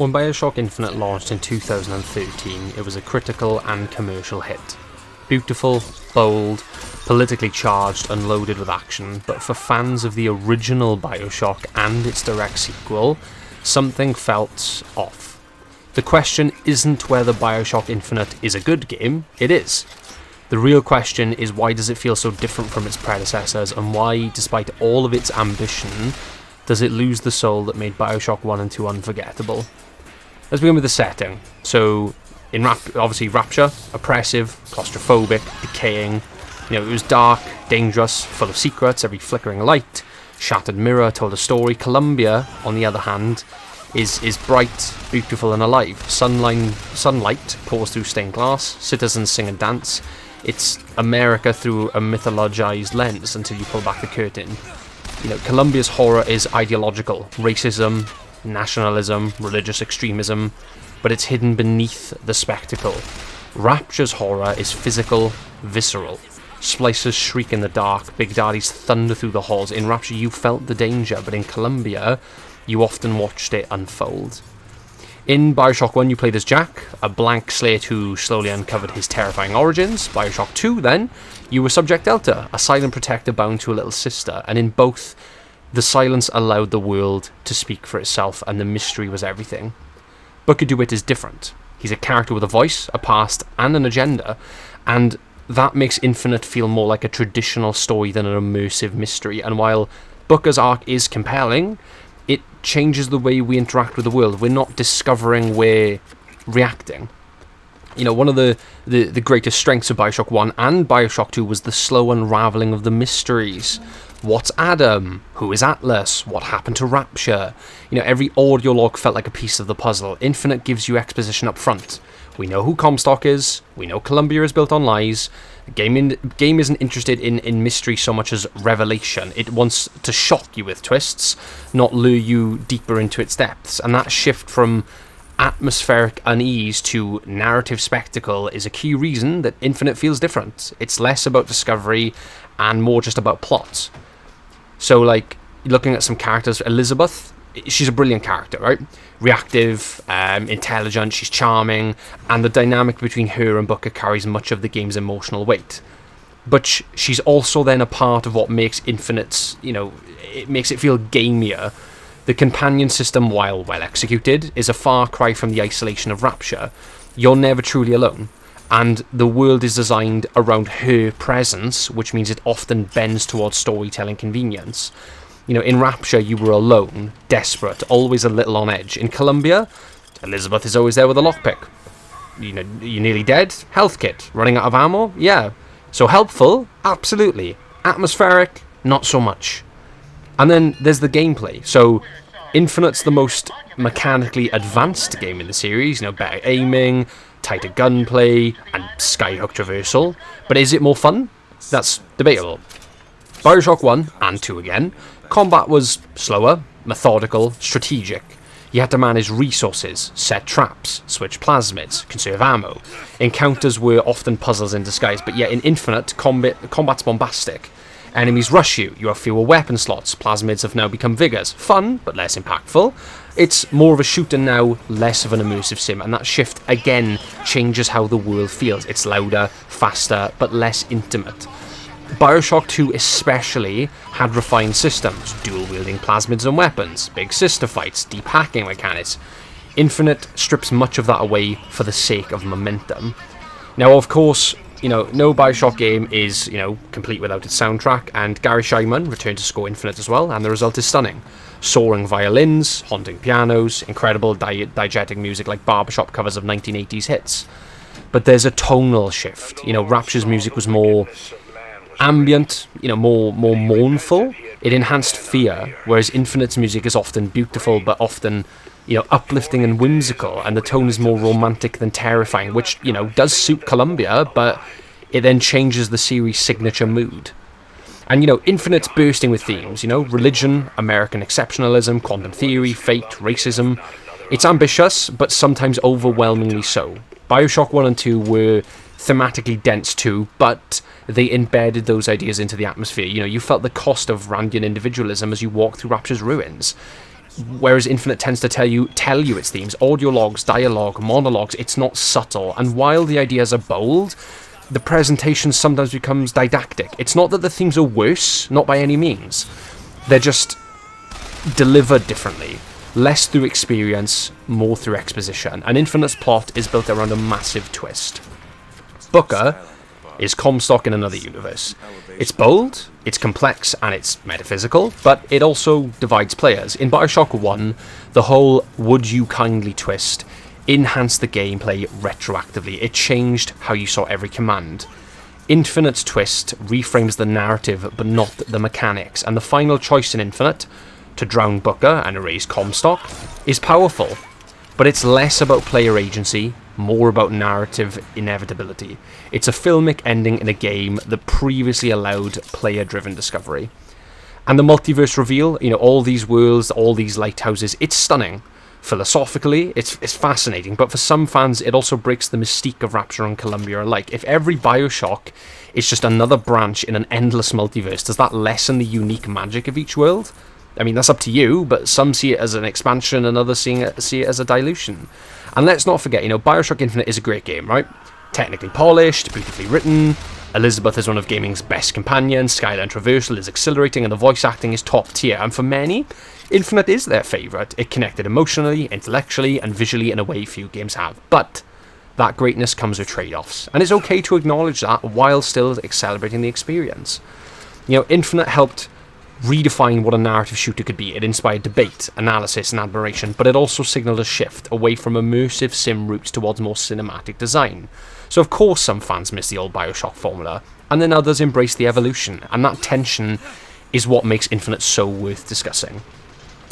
When Bioshock Infinite launched in 2013, it was a critical and commercial hit. Beautiful, bold, politically charged and loaded with action, but for fans of the original Bioshock and its direct sequel, something felt off. The question isn't whether Bioshock Infinite is a good game, it is. The real question is, why does it feel so different from its predecessors, and why, despite all of its ambition, does it lose the soul that made Bioshock 1 and 2 unforgettable? Let's begin with the setting. So, obviously Rapture, oppressive, claustrophobic, decaying. It was dark, dangerous, full of secrets, every flickering light, shattered mirror told a story. Columbia, on the other hand, is bright, beautiful and alive. Sunlight pours through stained glass, citizens sing and dance. It's America through a mythologized lens until you pull back the curtain. Columbia's horror is ideological, racism, nationalism, religious extremism, but it's hidden beneath the spectacle. Rapture's horror is physical, visceral. Splicers shriek in the dark, Big Daddies thunder through the halls. In Rapture you felt the danger, but in Columbia you often watched it unfold. In Bioshock 1 you played as Jack, a blank slate who slowly uncovered his terrifying origins. Bioshock 2 then, you were Subject Delta, a silent protector bound to a little sister, and in both, the silence allowed the world to speak for itself and the mystery was everything. Booker DeWitt is different. He's a character with a voice, a past, and an agenda, and that makes Infinite feel more like a traditional story than an immersive mystery. And while Booker's arc is compelling, it changes the way we interact with the world. We're not discovering, we're reacting. One of the greatest strengths of Bioshock 1 and Bioshock 2 was the slow unravelling of the mysteries. What's Adam? Who is Atlas? What happened to Rapture? Every audio log felt like a piece of the puzzle. Infinite gives you exposition up front. We know who Comstock is. We know Columbia is built on lies. The game isn't interested in mystery so much as revelation. It wants to shock you with twists, not lure you deeper into its depths. And that shift from atmospheric unease to narrative spectacle is a key reason that Infinite feels different. It's less about discovery and more just about plot. So, looking at some characters, Elizabeth, she's a brilliant character, right? Reactive, intelligent, she's charming, and the dynamic between her and Booker carries much of the game's emotional weight. But she's also then a part of what makes Infinite's, it makes it feel gamier. The companion system, while well executed, is a far cry from the isolation of Rapture. You're never truly alone. And the world is designed around her presence, which means it often bends towards storytelling convenience. In Rapture, you were alone, desperate, always a little on edge. In Columbia, Elizabeth is always there with a lockpick. You're nearly dead? Health kit. Running out of ammo? Yeah. So helpful? Absolutely. Atmospheric? Not so much. And then there's the gameplay. So Infinite's the most mechanically advanced game in the series. Better aiming, tighter gunplay, and skyhook traversal. But is it more fun? That's debatable. Bioshock 1, and 2 again, combat was slower, methodical, strategic. You had to manage resources, set traps, switch plasmids, conserve ammo. Encounters were often puzzles in disguise, but yet in Infinite, combat's bombastic. Enemies rush you, you have fewer weapon slots, plasmids have now become vigors. Fun, but less impactful. It's more of a shooter now, less of an immersive sim, and that shift again changes how the world feels. It's louder, faster, but less intimate. Bioshock 2 especially had refined systems, dual-wielding plasmids and weapons, big sister fights, deep hacking mechanics. Infinite strips much of that away for the sake of momentum. Now, of course, no Bioshock game is, complete without its soundtrack, and Gary Scheinman returned to score Infinite as well, and the result is stunning. Soaring violins, haunting pianos, incredible diegetic music like barbershop covers of 1980s hits. But there's a tonal shift. Rapture's music was more ambient, more mournful. It enhanced fear, whereas Infinite's music is often beautiful, but often, uplifting and whimsical, and the tone is more romantic than terrifying, which, does suit Columbia, but it then changes the series' signature mood. And, Infinite's bursting with themes, religion, American exceptionalism, quantum theory, fate, racism. It's ambitious, but sometimes overwhelmingly so. Bioshock 1 and 2 were thematically dense too, but they embedded those ideas into the atmosphere. You felt the cost of Randian individualism as you walked through Rapture's ruins. whereas Infinite tends to tell you its themes, audio logs, dialogue, monologues. It's not subtle, and while the ideas are bold, the presentation sometimes becomes didactic. It's not that the themes are worse, not by any means. They're just delivered differently. Less through experience, more through exposition. And Infinite's plot is built around a massive twist. Booker is Comstock in another universe. It's bold, it's complex, and it's metaphysical, but it also divides players. In Bioshock 1, the whole would you kindly twist enhanced the gameplay retroactively. It changed how you saw every command. Infinite's twist reframes the narrative, but not the mechanics, and the final choice in Infinite, to drown Booker and erase Comstock, is powerful, but it's less about player agency, more about narrative inevitability. It's a filmic ending in a game that previously allowed player-driven discovery. And the multiverse reveal, all these worlds, all these lighthouses, it's stunning. Philosophically, it's fascinating, but for some fans, it also breaks the mystique of Rapture and Columbia alike. If every Bioshock is just another branch in an endless multiverse, does that lessen the unique magic of each world? I mean, that's up to you, but some see it as an expansion and others see it as a dilution. And let's not forget, Bioshock Infinite is a great game, right? Technically polished, beautifully written, Elizabeth is one of gaming's best companions, skyline traversal is exhilarating, and the voice acting is top tier, and for many, Infinite is their favourite. It connected emotionally, intellectually, and visually in a way few games have. But that greatness comes with trade-offs, and it's okay to acknowledge that while still celebrating the experience. Infinite helped redefine what a narrative shooter could be. It inspired debate, analysis, and admiration, but it also signaled a shift away from immersive sim routes towards more cinematic design. So of course some fans miss the old Bioshock formula, and then others embrace the evolution, and that tension is what makes Infinite so worth discussing.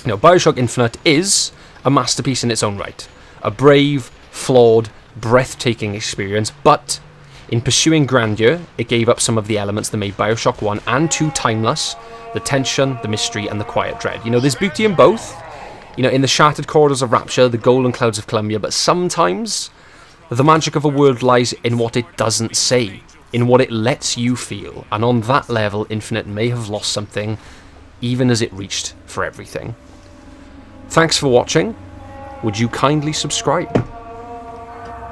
Bioshock Infinite is a masterpiece in its own right. A brave, flawed, breathtaking experience, but in pursuing grandeur, it gave up some of the elements that made Bioshock 1 and 2 timeless. The tension, the mystery, and the quiet dread. There's beauty in both. In the shattered corridors of Rapture, the golden clouds of Columbia, but sometimes the magic of a world lies in what it doesn't say, in what it lets you feel. And on that level, Infinite may have lost something, even as it reached for everything. Thanks for watching. Would you kindly subscribe?